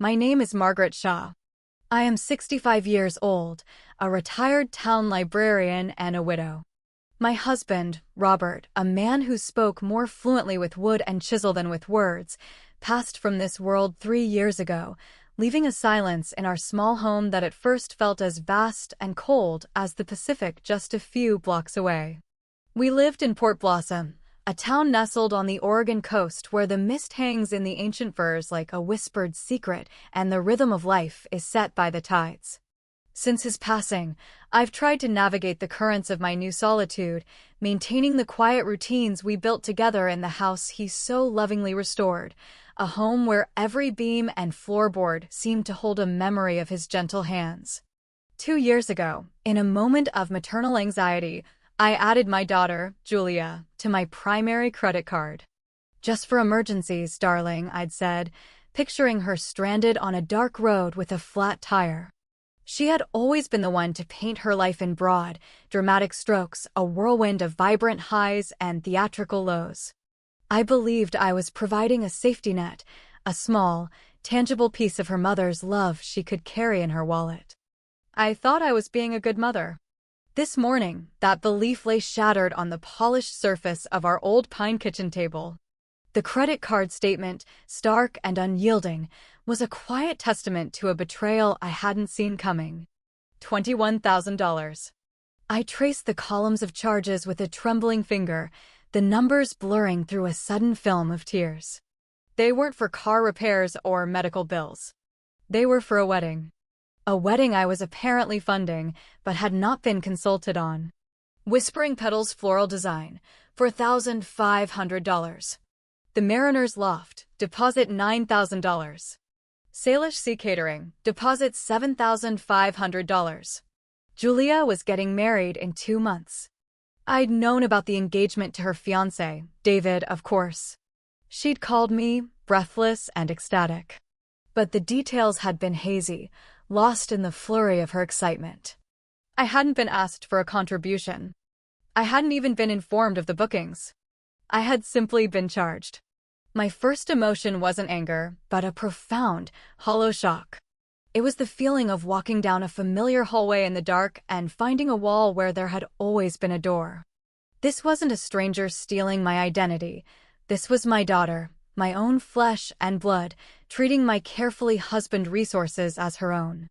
My name is Margaret Shaw. I am 65 years old, a retired town librarian and a widow. My husband, Robert, a man who spoke more fluently with wood and chisel than with words, passed from this world 3 years ago, leaving a silence in our small home that at first felt as vast and cold as the Pacific just a few blocks away. We lived in Port Blossom, a town nestled on the Oregon coast where the mist hangs in the ancient firs like a whispered secret and the rhythm of life is set by the tides. Since his passing, I've tried to navigate the currents of my new solitude, maintaining the quiet routines we built together in the house he so lovingly restored, a home where every beam and floorboard seemed to hold a memory of his gentle hands. 2 years ago, in a moment of maternal anxiety, I added my daughter, Julia, to my primary credit card. "Just for emergencies, darling," I'd said, picturing her stranded on a dark road with a flat tire. She had always been the one to paint her life in broad, dramatic strokes, a whirlwind of vibrant highs and theatrical lows. I believed I was providing a safety net, a small, tangible piece of her mother's love she could carry in her wallet. I thought I was being a good mother. This morning, that belief lay shattered on the polished surface of our old pine kitchen table. The credit card statement, stark and unyielding, was a quiet testament to a betrayal I hadn't seen coming. $21,000. I traced the columns of charges with a trembling finger, the numbers blurring through a sudden film of tears. They weren't for car repairs or medical bills. They were for a wedding. A wedding I was apparently funding, but had not been consulted on. Whispering Petals floral design, $4,500. The Mariner's Loft, deposit $9,000. Salish Sea Catering, deposit $7,500. Julia was getting married in 2 months. I'd known about the engagement to her fiancé, David, of course. She'd called me, breathless and ecstatic. But the details had been hazy, lost in the flurry of her excitement. I hadn't been asked for a contribution. I hadn't even been informed of the bookings. I had simply been charged. My first emotion wasn't anger, but a profound, hollow shock. It was the feeling of walking down a familiar hallway in the dark and finding a wall where there had always been a door. This wasn't a stranger stealing my identity. This was my daughter, my own flesh and blood, treating my carefully husbanded resources as her own.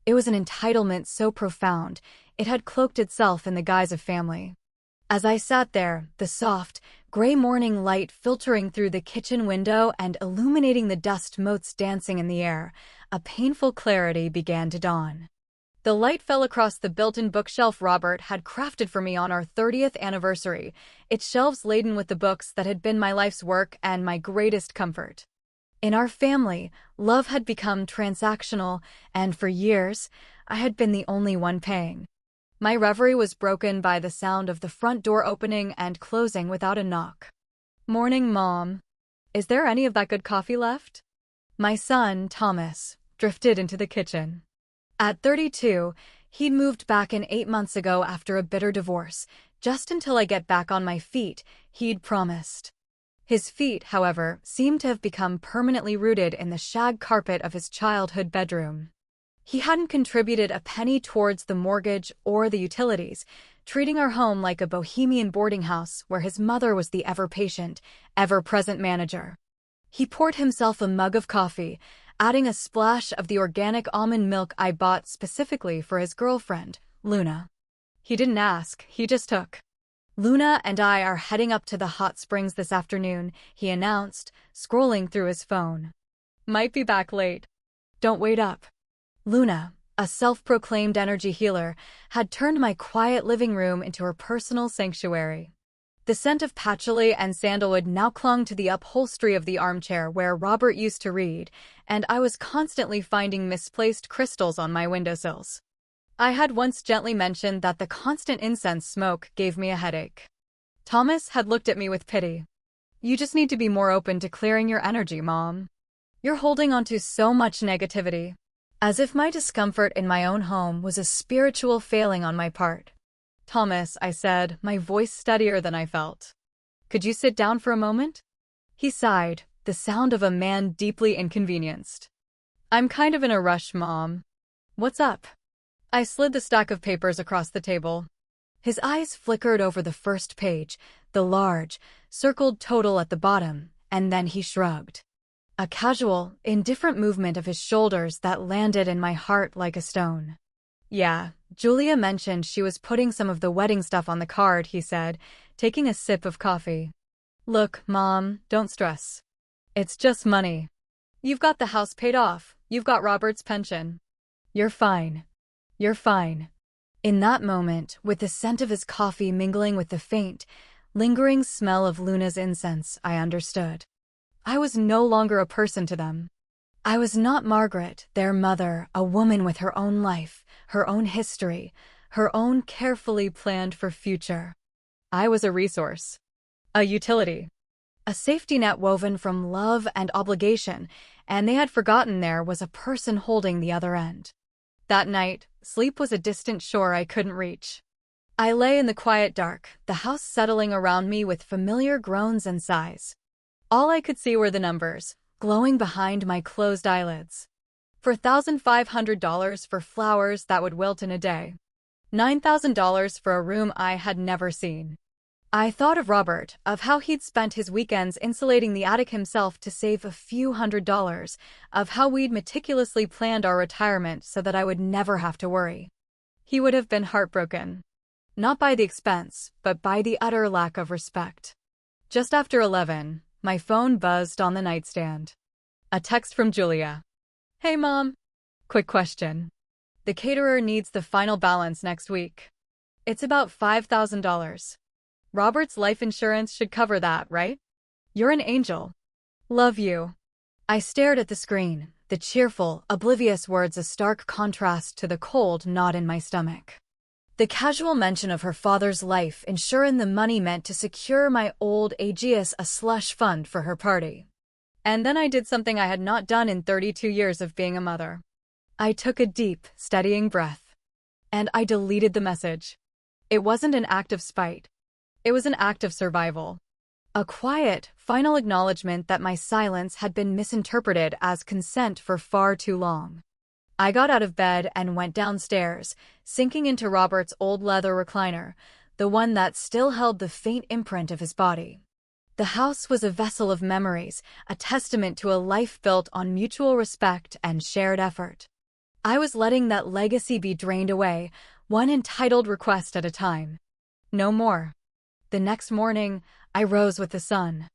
It was an entitlement so profound, it had cloaked itself in the guise of family. As I sat there, the soft, gray morning light filtering through the kitchen window and illuminating the dust motes dancing in the air, a painful clarity began to dawn. The light fell across the built-in bookshelf Robert had crafted for me on our 30th anniversary, its shelves laden with the books that had been my life's work and my greatest comfort. In our family, love had become transactional, and for years, I had been the only one paying. My reverie was broken by the sound of the front door opening and closing without a knock. "Morning, Mom. Is there any of that good coffee left?" My son, Thomas, drifted into the kitchen. At 32, he'd moved back in 8 months ago after a bitter divorce. "Just until I get back on my feet," he'd promised. His feet, however, seemed to have become permanently rooted in the shag carpet of his childhood bedroom. He hadn't contributed a penny towards the mortgage or the utilities, treating our home like a bohemian boarding house where his mother was the ever-patient, ever-present manager. He poured himself a mug of coffee, adding a splash of the organic almond milk I bought specifically for his girlfriend, Luna. He didn't ask, he just took. "Luna and I are heading up to the hot springs this afternoon," he announced, scrolling through his phone. "Might be back late. Don't wait up." Luna, a self-proclaimed energy healer, had turned my quiet living room into her personal sanctuary. The scent of patchouli and sandalwood now clung to the upholstery of the armchair where Robert used to read, and I was constantly finding misplaced crystals on my windowsills. I had once gently mentioned that the constant incense smoke gave me a headache. Thomas had looked at me with pity. "You just need to be more open to clearing your energy, Mom. You're holding onto so much negativity." As if my discomfort in my own home was a spiritual failing on my part. "Thomas," I said, my voice steadier than I felt. "Could you sit down for a moment?" He sighed, the sound of a man deeply inconvenienced. I'm kind of in a rush, Mom. What's up? I slid the stack of papers across the table. His eyes flickered over the first page, the large, circled total at the bottom, and then he shrugged. A casual, indifferent movement of his shoulders that landed in my heart like a stone. Yeah, Julia mentioned she was putting some of the wedding stuff on the card, he said, taking a sip of coffee. Look, Mom, don't stress. It's just money. You've got the house paid off. You've got Robert's pension. You're fine. You're fine. In that moment, with the scent of his coffee mingling with the faint, lingering smell of Luna's incense, I understood. I was no longer a person to them. I was not Margaret, their mother, a woman with her own life, her own history, her own carefully planned for future. I was a resource. A utility. A safety net woven from love and obligation, and they had forgotten there was a person holding the other end. That night, sleep was a distant shore I couldn't reach. I lay in the quiet dark, the house settling around me with familiar groans and sighs. All I could see were the numbers, glowing behind my closed eyelids. $4,500 for flowers that would wilt in a day. $9,000 for a room I had never seen. I thought of Robert, of how he'd spent his weekends insulating the attic himself to save a few $100s, of how we'd meticulously planned our retirement so that I would never have to worry. He would have been heartbroken. Not by the expense, but by the utter lack of respect. Just after 11, my phone buzzed on the nightstand. A text from Julia. Hey, Mom. Quick question. The caterer needs the final balance next week. It's about $5,000. Robert's life insurance should cover that, right? You're an angel. Love you. I stared at the screen, the cheerful, oblivious words a stark contrast to the cold knot in my stomach. The casual mention of her father's life insuring the money meant to secure my old Aegeus a slush fund for her party. And then I did something I had not done in 32 years of being a mother. I took a deep, steadying breath. And I deleted the message. It wasn't an act of spite. It was an act of survival. A quiet, final acknowledgement that my silence had been misinterpreted as consent for far too long. I got out of bed and went downstairs, sinking into Robert's old leather recliner, the one that still held the faint imprint of his body. The house was a vessel of memories, a testament to a life built on mutual respect and shared effort. I was letting that legacy be drained away, one entitled request at a time. No more. The next morning, I rose with the sun.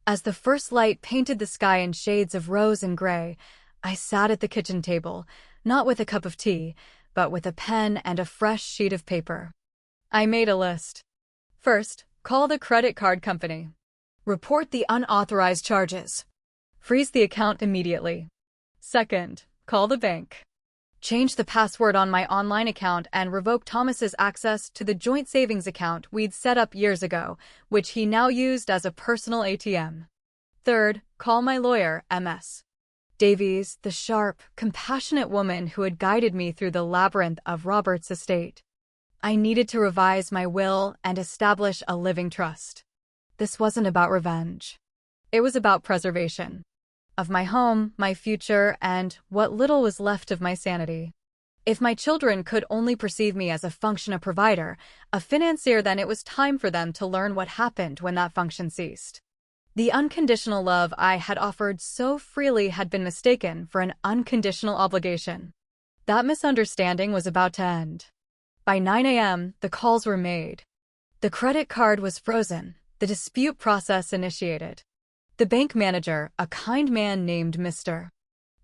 As the first light painted the sky in shades of rose and gray, I sat at the kitchen table, not with a cup of tea, but with a pen and a fresh sheet of paper. I made a list. First, call the credit card company. Report the unauthorized charges. Freeze the account immediately. Second, call the bank. Change the password on my online account and revoke Thomas's access to the joint savings account we'd set up years ago, which he now used as a personal ATM. Third, call my lawyer, MS. Davies, the sharp, compassionate woman who had guided me through the labyrinth of Robert's estate. I needed to revise my will and establish a living trust. This wasn't about revenge. It was about preservation. Of my home, my future, and what little was left of my sanity. If my children could only perceive me as a function, a provider, a financier, then it was time for them to learn what happened when that function ceased. The unconditional love I had offered so freely had been mistaken for an unconditional obligation. That misunderstanding was about to end. By 9 a.m., the calls were made. The credit card was frozen, the dispute process initiated. The bank manager, a kind man named Mr.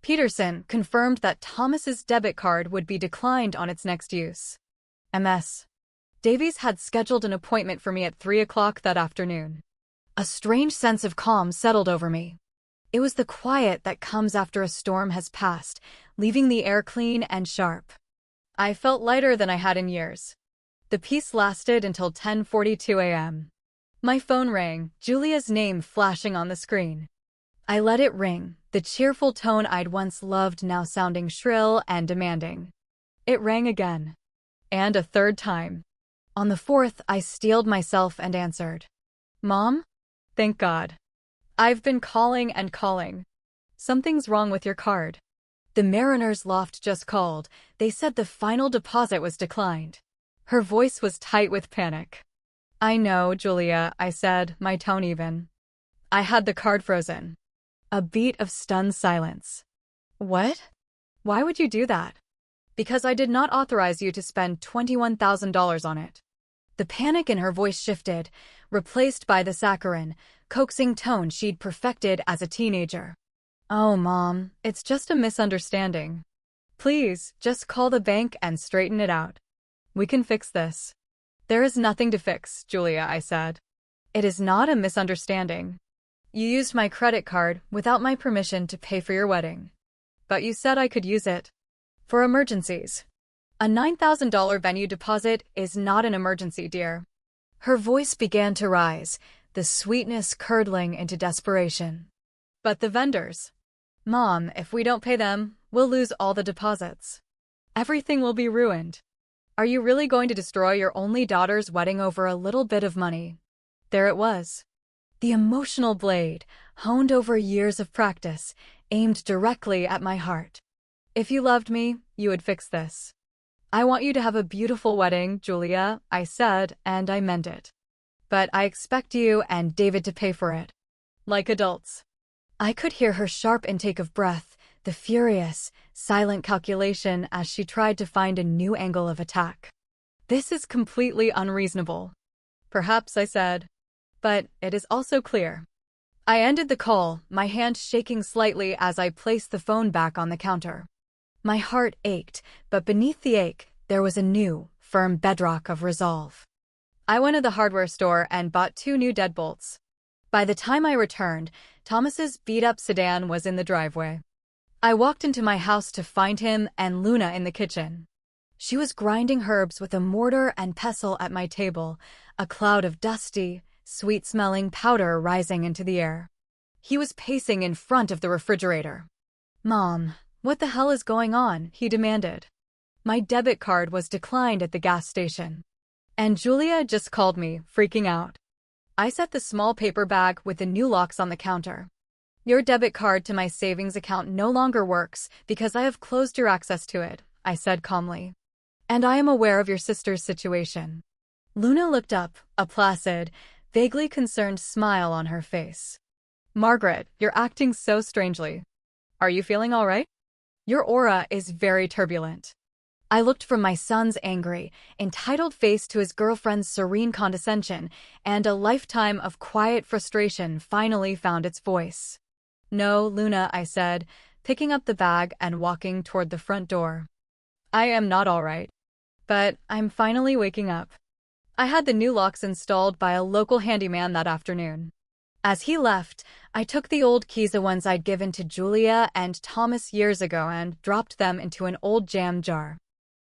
Peterson, confirmed that Thomas's debit card would be declined on its next use. MS. Davies had scheduled an appointment for me at 3 o'clock that afternoon. A strange sense of calm settled over me. It was the quiet that comes after a storm has passed, leaving the air clean and sharp. I felt lighter than I had in years. The peace lasted until 10:42 a.m. My phone rang, Julia's name flashing on the screen. I let it ring, the cheerful tone I'd once loved now sounding shrill and demanding. It rang again. And a third time. On the fourth, I steeled myself and answered. Mom? Thank God. I've been calling and calling. Something's wrong with your card. The Mariners Loft just called. They said the final deposit was declined. Her voice was tight with panic. I know, Julia, I said, my tone even. I had the card frozen. A beat of stunned silence. What? Why would you do that? Because I did not authorize you to spend $21,000 on it. The panic in her voice shifted, replaced by the saccharine, coaxing tone she'd perfected as a teenager. Oh, Mom, it's just a misunderstanding. Please, just call the bank and straighten it out. We can fix this. There is nothing to fix, Julia, I said. It is not a misunderstanding. You used my credit card without my permission to pay for your wedding. But you said I could use it for emergencies. A $9,000 venue deposit is not an emergency, dear. Her voice began to rise, the sweetness curdling into desperation. But the vendors. Mom, if we don't pay them, we'll lose all the deposits. Everything will be ruined. Are you really going to destroy your only daughter's wedding over a little bit of money? There it was. The emotional blade, honed over years of practice, aimed directly at my heart. If you loved me, you would fix this. I want you to have a beautiful wedding, Julia, I said, and I meant it. But I expect you and David to pay for it. Like adults. I could hear her sharp intake of breath, the furious, silent calculation as she tried to find a new angle of attack. This is completely unreasonable. Perhaps, I said. But it is also clear. I ended the call, my hand shaking slightly as I placed the phone back on the counter. My heart ached, but beneath the ache, there was a new, firm bedrock of resolve. I went to the hardware store and bought 2 new deadbolts. By the time I returned, Thomas's beat-up sedan was in the driveway. I walked into my house to find him and Luna in the kitchen. She was grinding herbs with a mortar and pestle at my table, a cloud of dusty, sweet-smelling powder rising into the air. He was pacing in front of the refrigerator. Mom, what the hell is going on? He demanded. My debit card was declined at the gas station. And Julia just called me, freaking out. I set the small paper bag with the new locks on the counter. Your debit card to my savings account no longer works because I have closed your access to it, I said calmly. And I am aware of your sister's situation. Luna looked up, a placid, vaguely concerned smile on her face. Margaret, you're acting so strangely. Are you feeling all right? Your aura is very turbulent. I looked from my son's angry, entitled face to his girlfriend's serene condescension, and a lifetime of quiet frustration finally found its voice. No, Luna, I said, picking up the bag and walking toward the front door. I am not all right. But I'm finally waking up. I had the new locks installed by a local handyman that afternoon. As he left, I took the old keys, the ones I'd given to Julia and Thomas years ago, and dropped them into an old jam jar.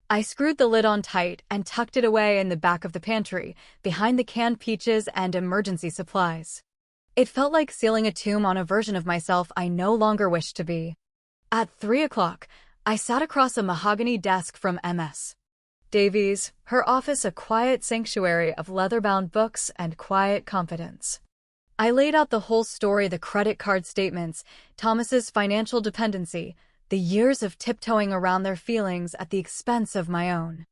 I screwed the lid on tight and tucked it away in the back of the pantry, behind the canned peaches and emergency supplies. It felt like sealing a tomb on a version of myself I no longer wished to be. At 3 o'clock, I sat across a mahogany desk from Ms. Davies, her office a quiet sanctuary of leather-bound books and quiet confidence. I laid out the whole story: the credit card statements, Thomas's financial dependency, the years of tiptoeing around their feelings at the expense of my own.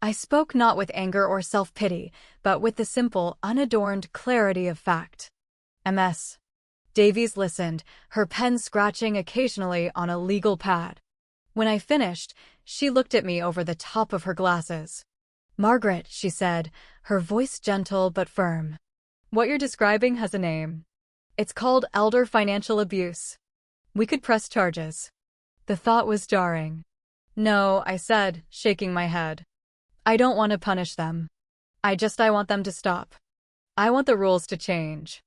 I spoke not with anger or self-pity, but with the simple, unadorned clarity of fact. Ms. Davies listened, her pen scratching occasionally on a legal pad. When I finished, she looked at me over the top of her glasses. Margaret, she said, her voice gentle but firm. What you're describing has a name. It's called elder financial abuse. We could press charges. The thought was jarring. No, I said, shaking my head. I don't want to punish them. I want them to stop. I want the rules to change.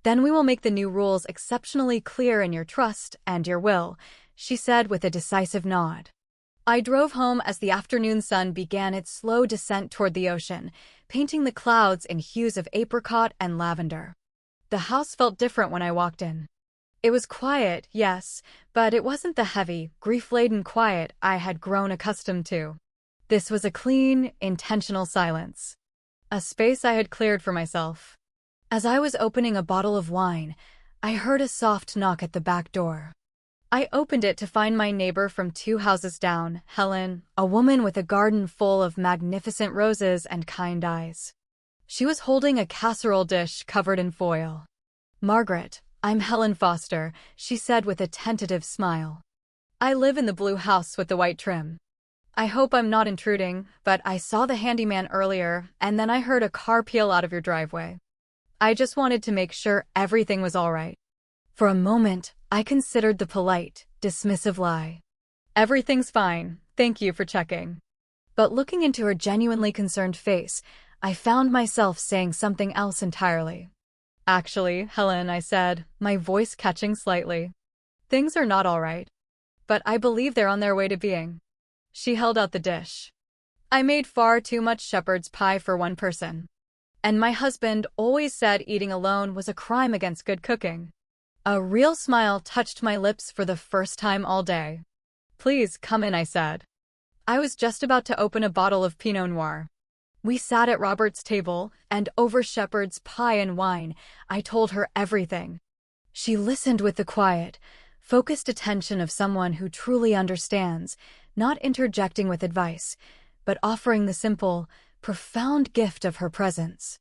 Then we will make the new rules exceptionally clear in your trust and your will, she said with a decisive nod. I drove home as the afternoon sun began its slow descent toward the ocean, painting the clouds in hues of apricot and lavender. The house felt different when I walked in. It was quiet, yes, but it wasn't the heavy, grief-laden quiet I had grown accustomed to. This was a clean, intentional silence. A space I had cleared for myself. As I was opening a bottle of wine, I heard a soft knock at the back door. I opened it to find my neighbor from 2 houses down, Helen, a woman with a garden full of magnificent roses and kind eyes. She was holding a casserole dish covered in foil. "Margaret, I'm Helen Foster," she said with a tentative smile. "I live in the blue house with the white trim. I hope I'm not intruding, but I saw the handyman earlier, and then I heard a car peel out of your driveway. I just wanted to make sure everything was all right." For a moment, I considered the polite, dismissive lie. "Everything's fine, thank you for checking." But looking into her genuinely concerned face, I found myself saying something else entirely. "Actually, Helen," I said, my voice catching slightly, "things are not all right. But I believe they're on their way to being." She held out the dish. "I made far too much shepherd's pie for one person. And my husband always said eating alone was a crime against good cooking." A real smile touched my lips for the first time all day. "Please come in," I said. I was just about to open a bottle of Pinot Noir. We sat at Robert's table, and over shepherd's pie and wine, I told her everything. She listened with the quiet, focused attention of someone who truly understands, not interjecting with advice, but offering the simple, profound gift of her presence.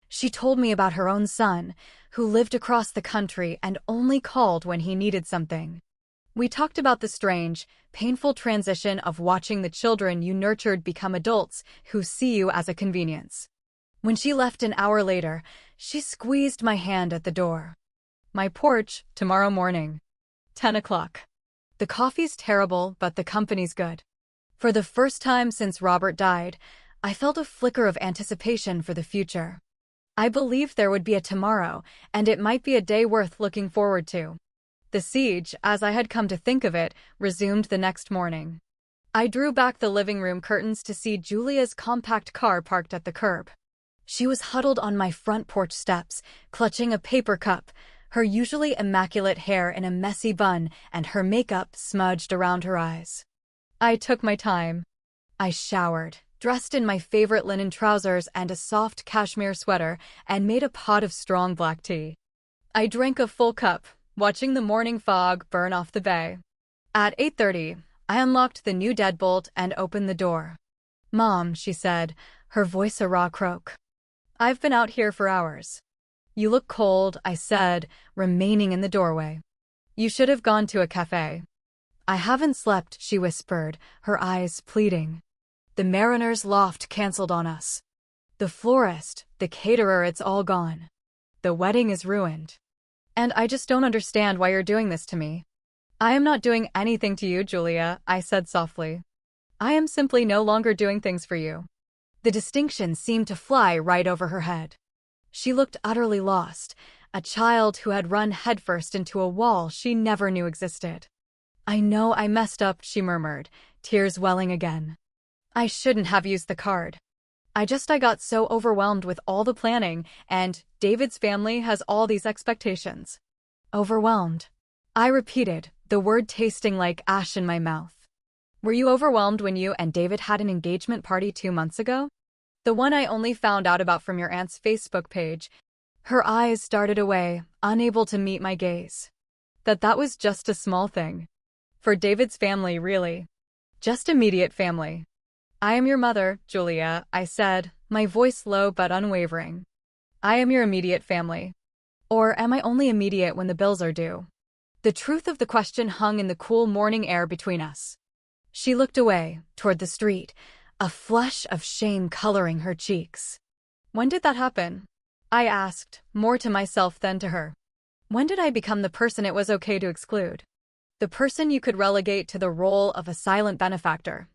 She told me about her own son, who lived across the country and only called when he needed something. We talked about the strange, painful transition of watching the children you nurtured become adults who see you as a convenience. When she left an hour later, she squeezed my hand at the door. "My porch, tomorrow morning. 10 o'clock. The coffee's terrible, but the company's good." For the first time since Robert died, I felt a flicker of anticipation for the future. I believed there would be a tomorrow, and it might be a day worth looking forward to. The siege, as I had come to think of it, resumed the next morning. I drew back the living room curtains to see Julia's compact car parked at the curb. She was huddled on my front porch steps, clutching a paper cup, her usually immaculate hair in a messy bun and her makeup smudged around her eyes. I took my time. I showered, dressed in my favorite linen trousers and a soft cashmere sweater, and made a pot of strong black tea. I drank a full cup, watching the morning fog burn off the bay. At 8:30, I unlocked the new deadbolt and opened the door. "Mom," she said, her voice a raw croak. "I've been out here for hours." "You look cold," I said, remaining in the doorway. "You should have gone to a cafe." "I haven't slept," she whispered, her eyes pleading. "The Mariner's loft canceled on us. The florist, the caterer, it's all gone. The wedding is ruined. And I just don't understand why you're doing this to me." "I am not doing anything to you, Julia," I said softly. "I am simply no longer doing things for you." The distinction seemed to fly right over her head. She looked utterly lost, a child who had run headfirst into a wall she never knew existed. "I know I messed up," she murmured, tears welling again. "I shouldn't have used the card. I got so overwhelmed with all the planning, and David's family has all these expectations." "Overwhelmed?" I repeated, the word tasting like ash in my mouth. "Were you overwhelmed when you and David had an engagement party 2 months ago? The one I only found out about from your aunt's Facebook page." Her eyes darted away, unable to meet my gaze. That was just a small thing. For David's family, really. Just immediate family. "I am your mother, Julia," I said, my voice low but unwavering. "I am your immediate family. Or am I only immediate when the bills are due?" The truth of the question hung in the cool morning air between us. She looked away, toward the street, a flush of shame coloring her cheeks. "When did that happen?" I asked, more to myself than to her. "When did I become the person it was okay to exclude? The person you could relegate to the role of a silent benefactor?"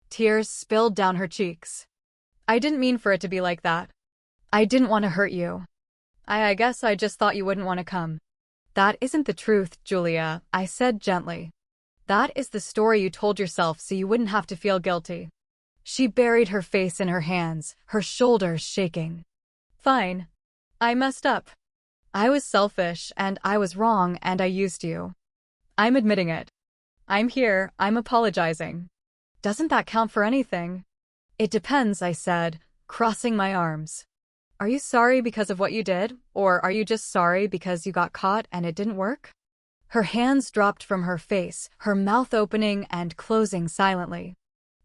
Tears spilled down her cheeks. "I didn't mean for it to be like that. I didn't want to hurt you. I guess I just thought you wouldn't want to come." "That isn't the truth, Julia," I said gently. "That is the story you told yourself so you wouldn't have to feel guilty." She buried her face in her hands, her shoulders shaking. "Fine. I messed up. I was selfish, and I was wrong, and I used you. I'm admitting it. I'm here, I'm apologizing. Doesn't that count for anything?" "It depends," I said, crossing my arms. "Are you sorry because of what you did, or are you just sorry because you got caught and it didn't work?" Her hands dropped from her face, her mouth opening and closing silently.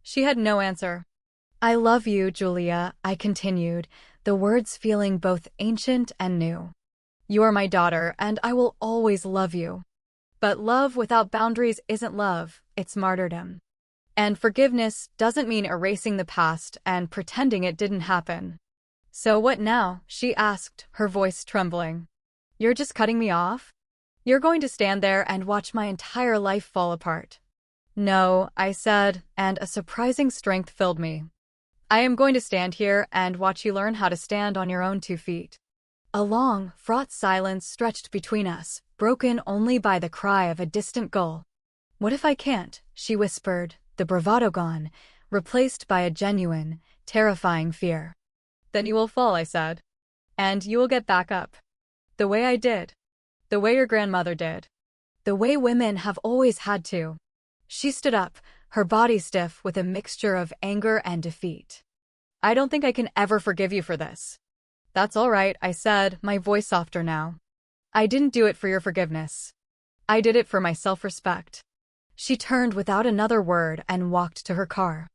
She had no answer. "I love you, Julia," I continued, the words feeling both ancient and new. "You are my daughter, and I will always love you. But love without boundaries isn't love, it's martyrdom. And forgiveness doesn't mean erasing the past and pretending it didn't happen." "So what now?" she asked, her voice trembling. "You're just cutting me off? You're going to stand there and watch my entire life fall apart?" "No," I said, and a surprising strength filled me. "I am going to stand here and watch you learn how to stand on your own 2 feet." A long, fraught silence stretched between us, broken only by the cry of a distant gull. "What if I can't?" she whispered, the bravado gone, replaced by a genuine, terrifying fear. "Then you will fall," I said. "And you will get back up. The way I did. The way your grandmother did. The way women have always had to." She stood up, her body stiff with a mixture of anger and defeat. "I don't think I can ever forgive you for this." "That's all right," I said, my voice softer now. "I didn't do it for your forgiveness. I did it for my self-respect." She turned without another word and walked to her car.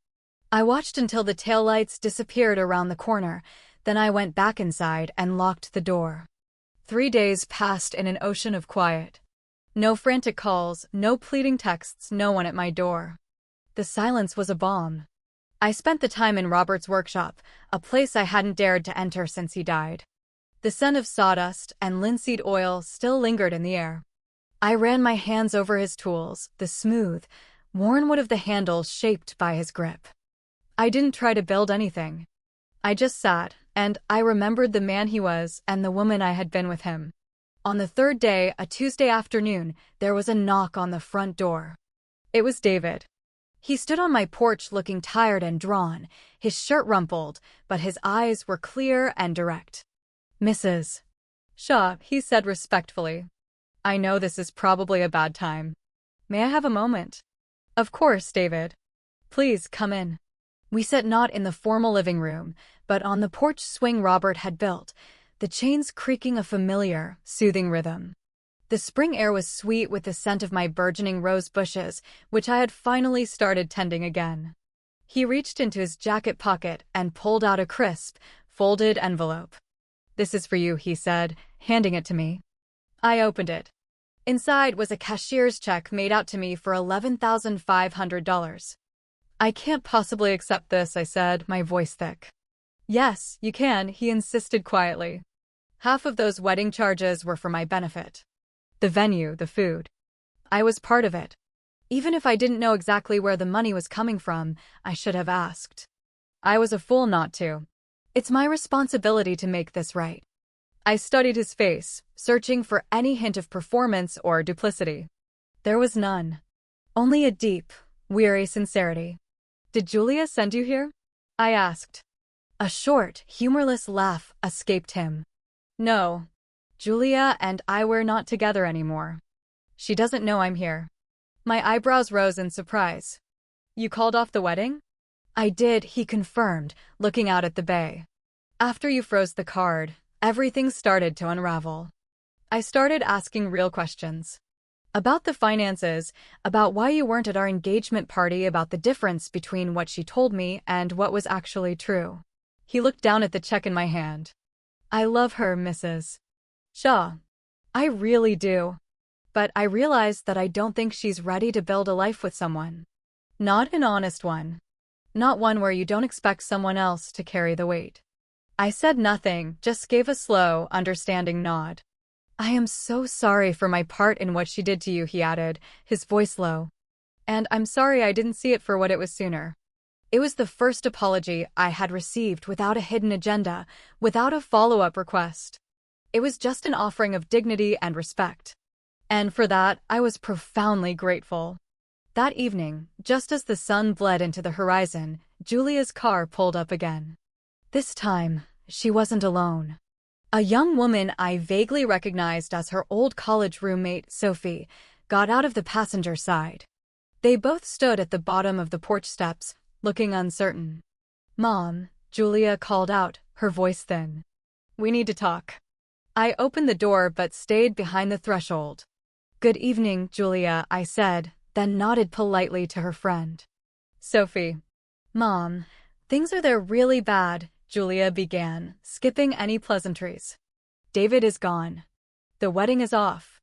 I watched until the taillights disappeared around the corner, then I went back inside and locked the door. 3 days passed in an ocean of quiet. No frantic calls, no pleading texts, no one at my door. The silence was a balm. I spent the time in Robert's workshop, a place I hadn't dared to enter since he died. The scent of sawdust and linseed oil still lingered in the air. I ran my hands over his tools, the smooth, worn wood of the handles shaped by his grip. I didn't try to build anything. I just sat, and I remembered the man he was and the woman I had been with him. On the 3rd day, a Tuesday afternoon, there was a knock on the front door. It was David. He stood on my porch looking tired and drawn, his shirt rumpled, but his eyes were clear and direct. "Mrs. Shaw," he said respectfully. "I know this is probably a bad time. May I have a moment?" "Of course, David. Please come in." We sat not in the formal living room, but on the porch swing Robert had built, the chains creaking a familiar, soothing rhythm. The spring air was sweet with the scent of my burgeoning rose bushes, which I had finally started tending again. He reached into his jacket pocket and pulled out a crisp, folded envelope. "This is for you," he said, handing it to me. I opened it. Inside was a cashier's check made out to me for $11,500. "I can't possibly accept this," I said, my voice thick. "Yes, you can," he insisted quietly. "Half of those wedding charges were for my benefit. The venue, the food. I was part of it. Even if I didn't know exactly where the money was coming from, I should have asked. I was a fool not to. It's my responsibility to make this right." I studied his face, searching for any hint of performance or duplicity. There was none. Only a deep, weary sincerity. "Did Julia send you here?" I asked. A short, humorless laugh escaped him. "No. Julia and I were not together anymore. She doesn't know I'm here." My eyebrows rose in surprise. "You called off the wedding?" "I did," he confirmed, looking out at the bay. "After you froze the card, everything started to unravel." I started asking real questions. About the finances, about why you weren't at our engagement party, about the difference between what she told me and what was actually true. He looked down at the check in my hand. "I love her, Mrs. Shaw. I really do. But I realized that I don't think she's ready to build a life with someone. Not an honest one. Not one where you don't expect someone else to carry the weight." I said nothing, just gave a slow, understanding nod. "I am so sorry for my part in what she did to you," he added, his voice low. "And I'm sorry I didn't see it for what it was sooner." It was the first apology I had received without a hidden agenda, without a follow-up request. It was just an offering of dignity and respect. And for that, I was profoundly grateful. That evening, just as the sun bled into the horizon, Julia's car pulled up again. This time, she wasn't alone. A young woman I vaguely recognized as her old college roommate, Sophie, got out of the passenger side. They both stood at the bottom of the porch steps, looking uncertain. "Mom," Julia called out, her voice thin. "We need to talk." I opened the door but stayed behind the threshold. Good evening, Julia, I said, then nodded politely to her friend. Sophie. Mom, things are there really bad, Julia began, skipping any pleasantries. David is gone. The wedding is off.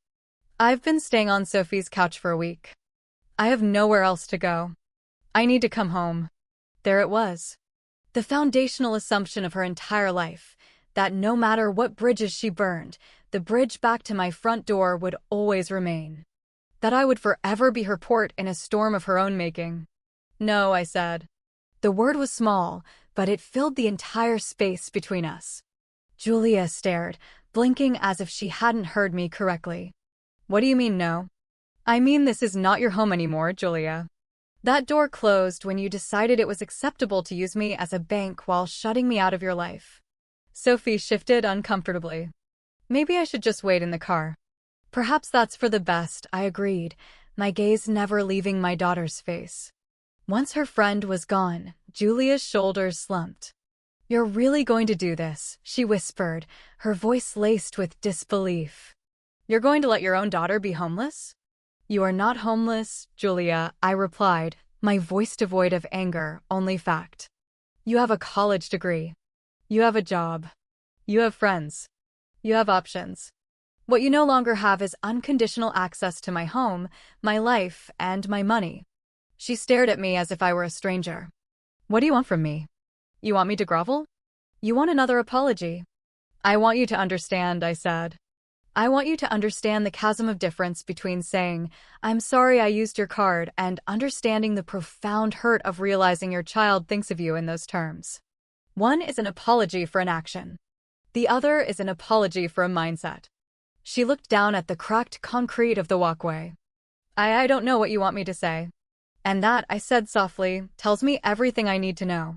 I've been staying on Sophie's couch for a week. I have nowhere else to go. I need to come home. There it was. The foundational assumption of her entire life, that no matter what bridges she burned, the bridge back to my front door would always remain. That I would forever be her port in a storm of her own making. No, I said. The word was small, but it filled the entire space between us. Julia stared, blinking as if she hadn't heard me correctly. What do you mean, no? I mean this is not your home anymore, Julia. That door closed when you decided it was acceptable to use me as a bank while shutting me out of your life. Sophie shifted uncomfortably. Maybe I should just wait in the car. Perhaps that's for the best, I agreed, my gaze never leaving my daughter's face. Once her friend was gone, Julia's shoulders slumped. You're really going to do this, she whispered, her voice laced with disbelief. You're going to let your own daughter be homeless? You are not homeless, Julia, I replied, my voice devoid of anger, only fact. You have a college degree. You have a job. You have friends. You have options. What you no longer have is unconditional access to my home, my life, and my money. She stared at me as if I were a stranger. What do you want from me? You want me to grovel? You want another apology? I want you to understand, I said. I want you to understand the chasm of difference between saying, I'm sorry I used your card, and understanding the profound hurt of realizing your child thinks of you in those terms. One is an apology for an action. The other is an apology for a mindset. She looked down at the cracked concrete of the walkway. I don't know what you want me to say. And that, I said softly, tells me everything I need to know.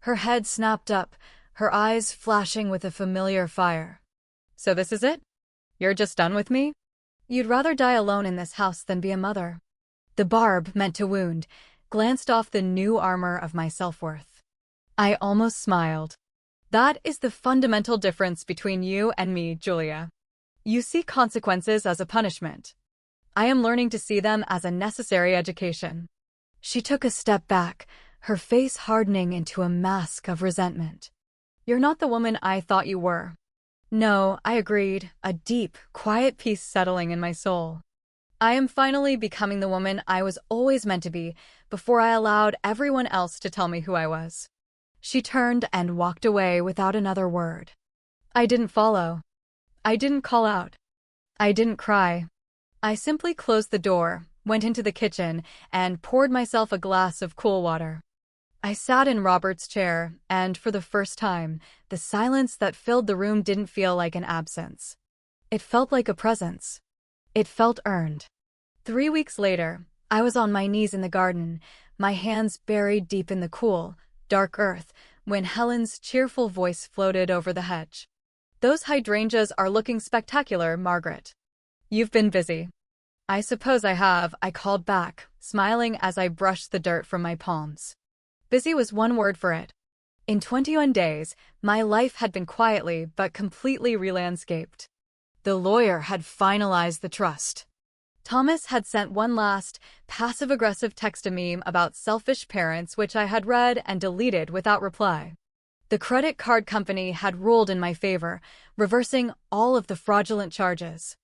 Her head snapped up, her eyes flashing with a familiar fire. So this is it? You're just done with me? You'd rather die alone in this house than be a mother. The barb, meant to wound, glanced off the new armor of my self-worth. I almost smiled. That is the fundamental difference between you and me, Julia. You see consequences as a punishment. I am learning to see them as a necessary education. She took a step back, her face hardening into a mask of resentment. You're not the woman I thought you were. No, I agreed, a deep, quiet peace settling in my soul. I am finally becoming the woman I was always meant to be before I allowed everyone else to tell me who I was. She turned and walked away without another word. I didn't follow. I didn't call out. I didn't cry. I simply closed the door, went into the kitchen, and poured myself a glass of cool water. I sat in Robert's chair, and for the first time, the silence that filled the room didn't feel like an absence. It felt like a presence. It felt earned. 3 weeks later, I was on my knees in the garden, my hands buried deep in the cool, dark earth, when Helen's cheerful voice floated over the hedge. Those hydrangeas are looking spectacular, Margaret. You've been busy. I suppose I have, I called back, smiling as I brushed the dirt from my palms. Busy was one word for it. In 21 days, my life had been quietly but completely re-landscaped. The lawyer had finalized the trust. Thomas had sent one last, passive-aggressive text meme about selfish parents which I had read and deleted without reply. The credit card company had ruled in my favor, reversing all of the fraudulent charges.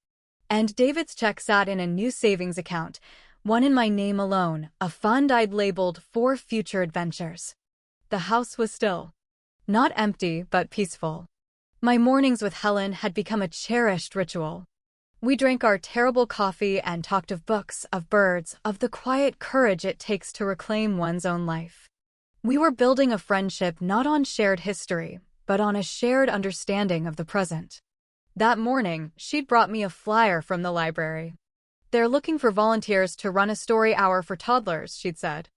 And David's check sat in a new savings account, one in my name alone, a fund I'd labeled for future adventures. The house was still. Not empty, but peaceful. My mornings with Helen had become a cherished ritual. We drank our terrible coffee and talked of books, of birds, of the quiet courage it takes to reclaim one's own life. We were building a friendship not on shared history, but on a shared understanding of the present. That morning, she'd brought me a flyer from the library. They're looking for volunteers to run a story hour for toddlers, she'd said.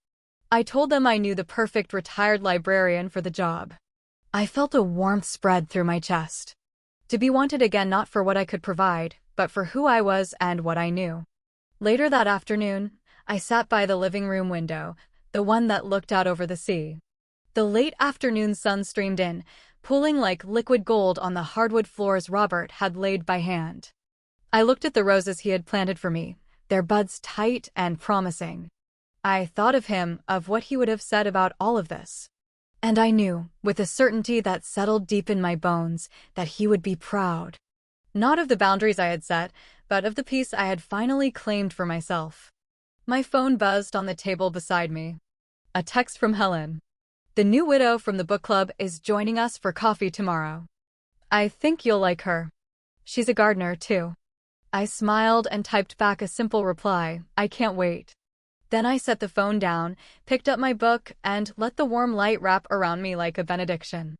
I told them I knew the perfect retired librarian for the job. I felt a warmth spread through my chest. To be wanted again not for what I could provide, but for who I was and what I knew. Later that afternoon, I sat by the living room window, the one that looked out over the sea. The late afternoon sun streamed in, pooling like liquid gold on the hardwood floors Robert had laid by hand. I looked at the roses he had planted for me, their buds tight and promising. I thought of him, of what he would have said about all of this. And I knew, with a certainty that settled deep in my bones, that he would be proud. Not of the boundaries I had set, but of the peace I had finally claimed for myself. My phone buzzed on the table beside me. A text from Helen. The new widow from the book club is joining us for coffee tomorrow. I think you'll like her. She's a gardener, too. I smiled and typed back a simple reply, I can't wait. Then I set the phone down, picked up my book, and let the warm light wrap around me like a benediction.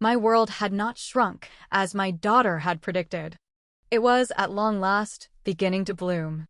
My world had not shrunk, as my daughter had predicted. It was, at long last, beginning to bloom.